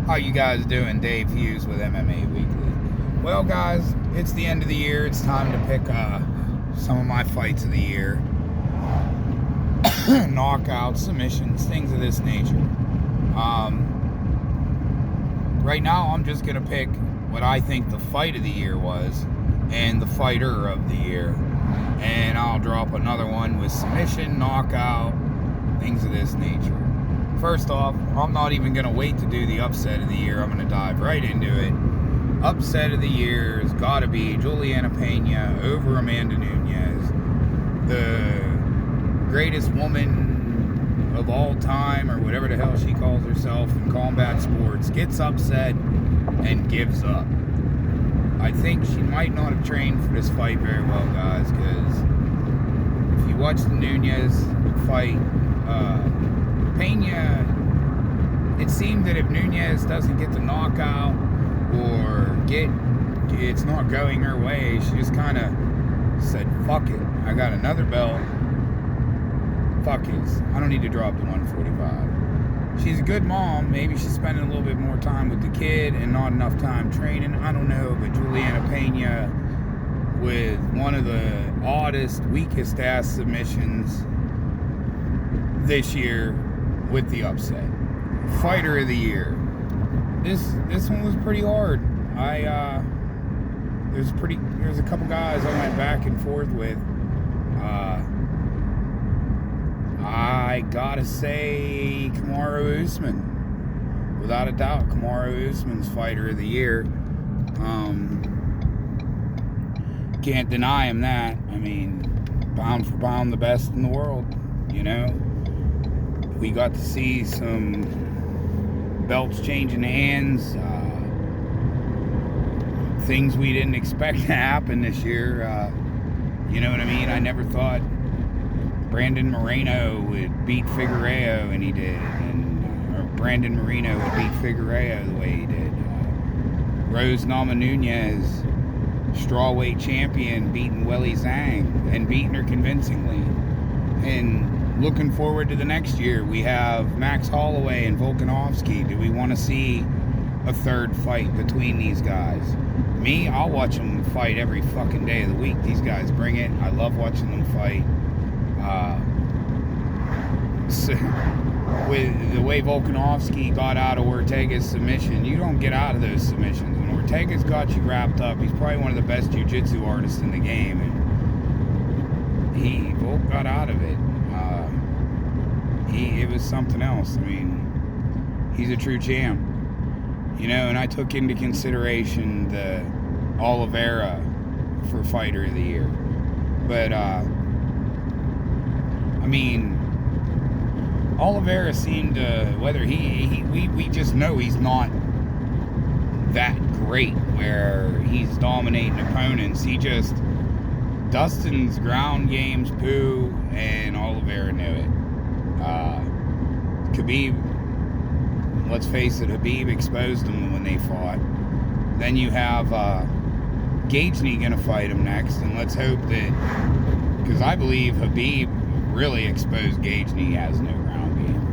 How you guys doing? Dave Hughes with MMA Weekly. Well, guys, it's the end of the year. It's time to pick some of my fights of the year. Knockouts, submissions, things of this nature. Right now, I'm just going to pick what I think the fight of the year was and the fighter of the year. And I'll drop another one with submission, knockout, things of this nature. First off, I'm not even going to wait to do the upset of the year. I'm going to dive right into it. Upset of the year has got to be Juliana Pena over Amanda Nunes. The greatest woman of all time, or whatever the hell she calls herself in combat sports, gets upset and gives up. I think she might not have trained for this fight very well, guys, because if you watch the Nunes fight, Pena, it seemed that if Nunes doesn't get the knockout or it's not going her way, she just kind of said, fuck it, I got another belt, fuck it, I don't need to drop to 145. She's a good mom. Maybe she's spending a little bit more time with the kid and not enough time training, I don't know. But Juliana Pena with one of the oddest, weakest ass submissions this year with the upset. Fighter of the year. This one was pretty hard. There's a couple guys I went back and forth with. I gotta say Kamaru Usman. Without a doubt, Kamaru Usman's fighter of the year. Can't deny him that. I mean, pound for pound, the best in the world, you know. We got to see some belts changing hands, things we didn't expect to happen this year. You know what I mean? I never thought Brandon Moreno would beat Figueiredo, and he did. Or Brandon Moreno would beat Figueiredo the way he did. Rose Namajunas, strawweight champion, beating Weili Zhang, and beating her convincingly. And looking forward to the next year, we have Max Holloway and Volkanovski. Do we want to see a third fight between these guys? Me, I'll watch them fight every fucking day of the week. These guys bring it. I love watching them fight. So, with the way Volkanovski got out of Ortega's submission, you don't get out of those submissions. When Ortega's got you wrapped up, he's probably one of the best jiu-jitsu artists in the game, and Volk got out of it. It was something else. I mean, he's a true champ, you know. And I took into consideration the Oliveira for fighter of the year, but I mean, Oliveira seemed to, whether we just know he's not that great where he's dominating opponents. He just, Dustin's ground game's poo, and Oliveira knew it. Khabib, let's face it, Khabib exposed him when they fought. Then you have Gaethje gonna fight him next, and let's hope that, because I believe Khabib really exposed Gaethje. He has no ground game.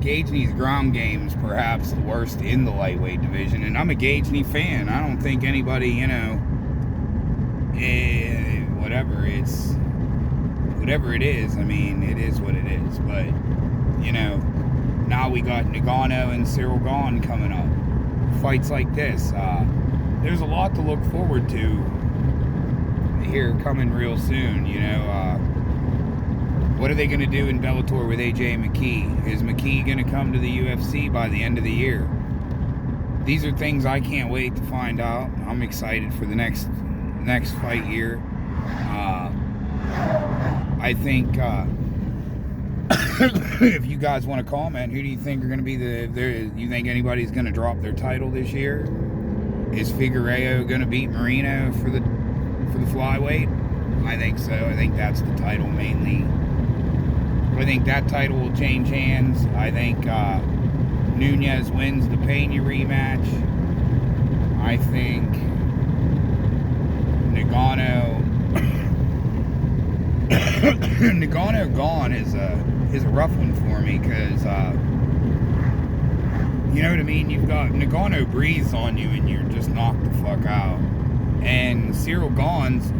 Gaethje's ground game is perhaps the worst in the lightweight division, and I'm a Gaethje fan. I don't think anybody, you know, whatever it is, I mean, it is what it is. But, you know, now we got Nagano and Cyril Gane coming up. Fights like this. There's a lot to look forward to here coming real soon, you know. What are they going to do in Bellator with AJ McKee? Is McKee going to come to the UFC by the end of the year? These are things I can't wait to find out. I'm excited for the next fight here. I think if you guys want to comment, who do you think are going to be you think anybody's going to drop their title this year? Is Figueiredo going to beat Moreno for the flyweight? I think so. I think that's the title mainly. I think that title will change hands. I think Nunes wins the Pena rematch. I think Nagano Nagano Gane is a rough one for me, because You know what I mean? You've got Nagano breathes on you and you're just knocked the fuck out. And Cyril Gane's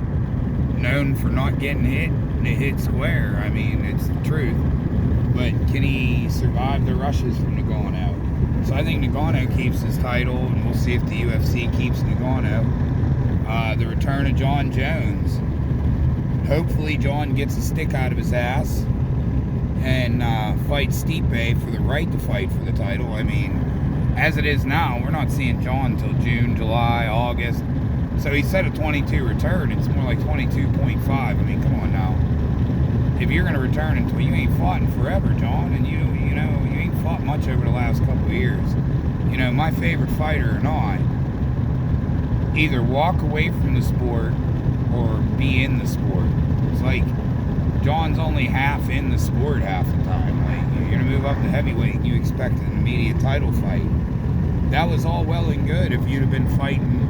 known for not getting hit square. I mean, it's the truth. But can he survive the rushes from Nagano? So I think Nagano keeps his title, and we'll see if the UFC keeps Nagano. The return of Jon Jones. Hopefully Jon gets a stick out of his ass and fights Stipe for the right to fight for the title. I mean, as it is now, we're not seeing Jon until June, July, August. So he said a 22 return. It's more like 22.5. I mean, come on now. If you're going to return until you ain't fought in forever, Jon, and you ain't fought much over the last couple of years. You know, my favorite fighter or not, either walk away from the sport or be in the sport. It's like Jon's only half in the sport half the time. Like, you're going to move up to heavyweight and you expect an immediate title fight. That was all well and good if you'd have been fighting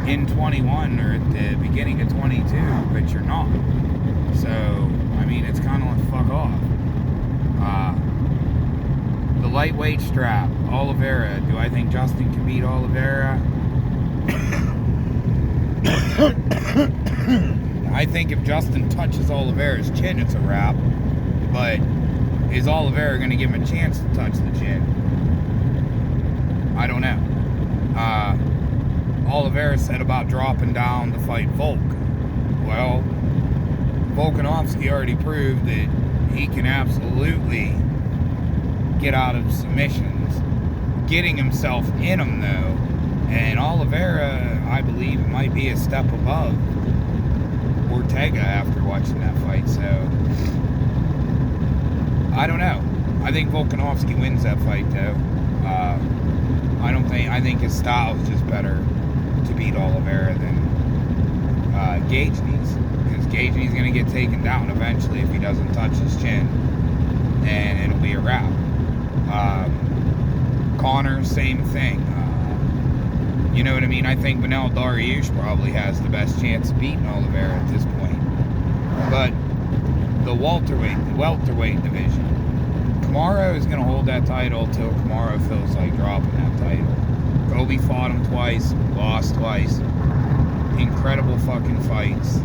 in 21 or at the beginning of 22, but you're not. So, I mean, it's kind of like fuck off. The lightweight strap, Oliveira. Do I think Justin can beat Oliveira? I think if Justin touches Oliveira's chin, it's a wrap. But is Oliveira going to give him a chance to touch the chin? I don't know. Oliveira said about dropping down to fight Volk. Well, Volkanovski already proved that he can absolutely get out of submissions. Getting himself in them, though. And Oliveira, I believe, might be a step above Ortega after watching that fight. So, I don't know. I think Volkanovski wins that fight, though. I think his style is just better to beat Oliveira than Gaethje's, because Gaethje's going to get taken down eventually if he doesn't touch his chin, and it'll be a wrap. Conor, same thing. You know what I mean? I think Beneil Dariush probably has the best chance of beating Oliveira at this point. But the welterweight division, Kamaru is going to hold that title till Kamaru feels like dropping that title. Kobe fought him twice, lost twice. Incredible fucking fights.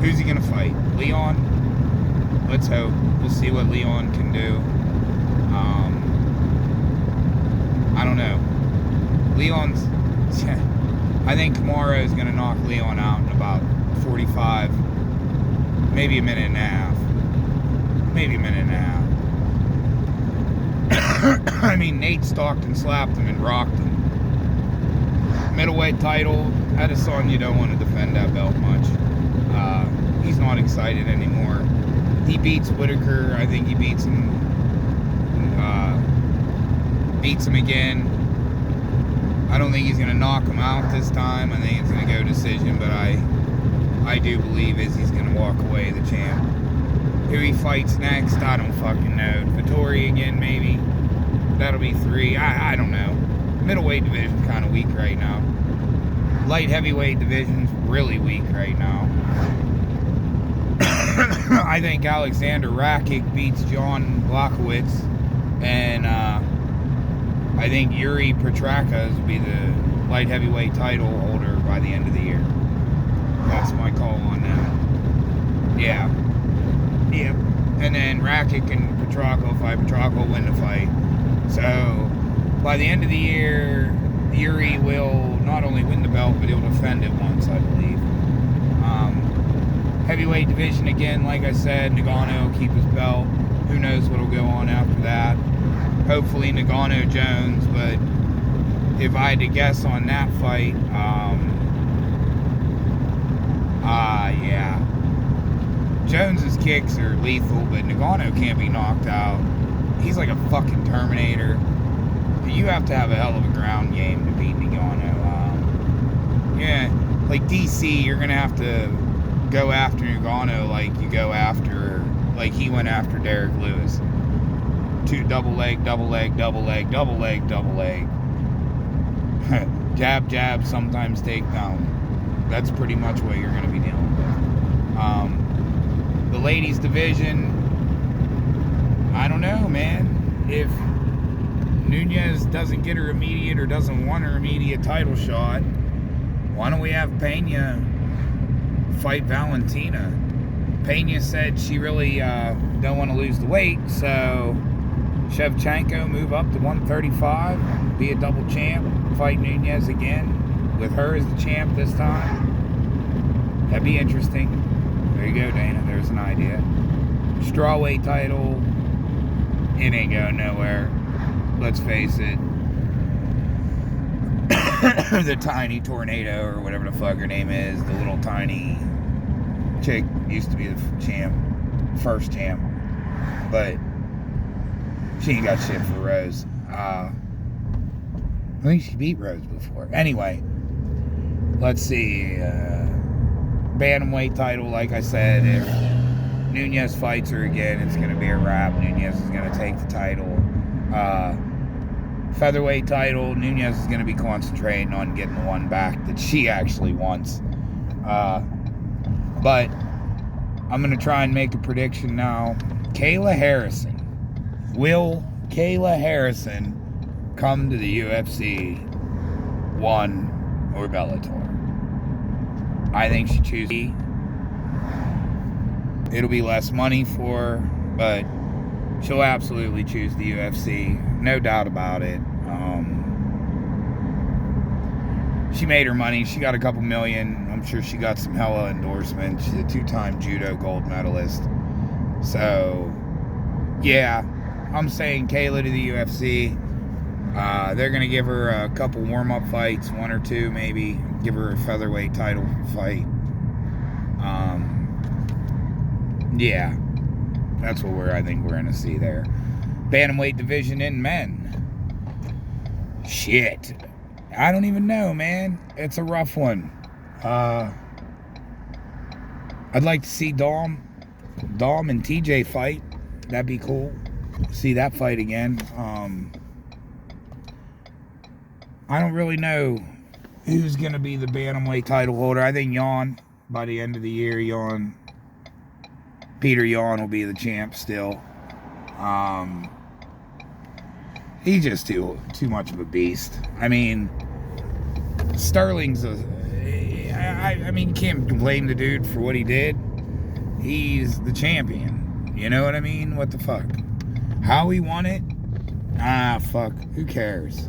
Who's he going to fight? Leon? Let's hope. We'll see what Leon can do. I don't know. Leon's... I think Kamaru is going to knock Leon out in about 45, maybe a minute and a half. Maybe a minute and a half. I mean, Nate stalked and slapped him and rocked him. Middleweight title, Adesanya don't want to defend that belt much. He's not excited anymore. He beats Whitaker. I think he beats him. Beats him again. I don't think he's going to knock him out this time. I think it's going to go decision, but I do believe Izzy's going to walk away the champ. Who he fights next, I don't fucking know. Vittori again, maybe. That'll be 3. I don't know. Middleweight division's kind of weak right now. Light heavyweight division's really weak right now. I think Alexander Rakic beats John Blachowicz, and I think Yuri Petraka will be the light heavyweight title holder by the end of the year. That's my call on that. Yeah. Yep. And then Rakic and Petraka will fight. Petraka will win the fight. So, by the end of the year, Yuri will not only win the belt, but he'll defend it once, I believe. Heavyweight division again, like I said, Nagano will keep his belt. Who knows what'll go on after that. Hopefully Nagano Jones, but if I had to guess on that fight, yeah. Jones's kicks are lethal, but Nagano can't be knocked out. He's like a fucking Terminator. You have to have a hell of a ground game to beat Nagano. Yeah, like DC, you're gonna have to go after Nagano like you go after, like he went after Derek Lewis. 2 double leg, double leg, double leg, double leg, double leg. Jab, jab, sometimes take down. That's pretty much what you're gonna be dealing with. The ladies division, I don't know, man. if Nunes doesn't get her immediate or doesn't want her immediate title shot, why don't we have Pena fight Valentina? Pena said she really don't want to lose the weight, so Shevchenko move up to 135, be a double champ, fight Nunes again, with her as the champ this time. That'd be interesting. There you go, Dana. There's an idea. Strawweight title. It ain't going nowhere. Let's face it. The tiny tornado, or whatever the fuck her name is, the little tiny chick, used to be the champ, first champ. But she ain't got shit for Rose. I think she beat Rose before. Anyway, let's see. Bantamweight title, like I said, if Nunes fights her again, it's going to be a wrap. Nunes is going to take the title. Featherweight title, Nunes is going to be concentrating on getting the one back that she actually wants. But I'm going to try and make a prediction now. Kayla Harrison. Will Kayla Harrison come to the UFC 1 or Bellator? I think she chooses. It'll be less money for her, but she'll absolutely choose the UFC. No doubt about it. She made her money. She got a couple million. I'm sure she got some hella endorsements. She's a 2-time judo gold medalist. So, yeah, I'm saying Kayla to the UFC. They're going to give her a couple warm-up fights, 1 or 2 maybe. Give her a featherweight title fight. Yeah, that's what I think we're going to see there. Bantamweight division in men. Shit. I don't even know, man. It's a rough one. I'd like to see Dom and TJ fight. That'd be cool. See that fight again. I don't really know who's going to be the bantamweight title holder. I think Jon, by the end of the year, Peter Yan will be the champ still. He's just too much of a beast. I mean, Sterling's I mean, you can't blame the dude for what he did. He's the champion. You know what I mean? What the fuck? How he won it? Fuck. Who cares?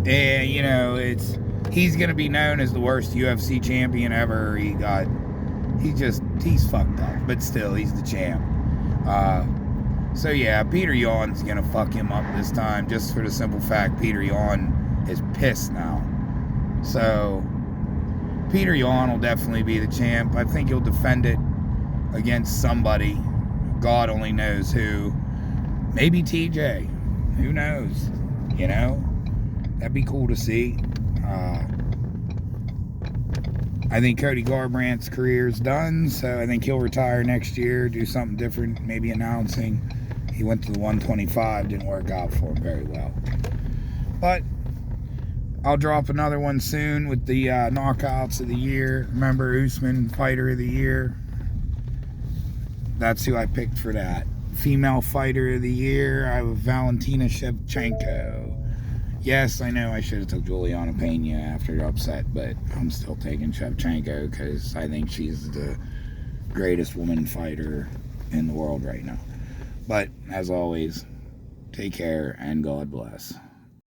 And, you know, he's gonna be known as the worst UFC champion ever. He's fucked up, but still, he's the champ. So yeah, Peter Yan's gonna fuck him up this time, just for the simple fact Peter Yan is pissed now. So Peter Yan will definitely be the champ. I think he'll defend it against somebody. God only knows who. Maybe TJ. Who knows? You know? That'd be cool to see. I think Cody Garbrandt's career is done, so I think he'll retire next year, do something different, maybe announcing. He went to the 125, didn't work out for him very well. But I'll drop another one soon with the knockouts of the year. Remember, Usman, fighter of the year. That's who I picked for that. Female fighter of the year, I have Valentina Shevchenko. Yes, I know I should have took Juliana Pena after the upset, but I'm still taking Shevchenko because I think she's the greatest woman fighter in the world right now. But, as always, take care and God bless.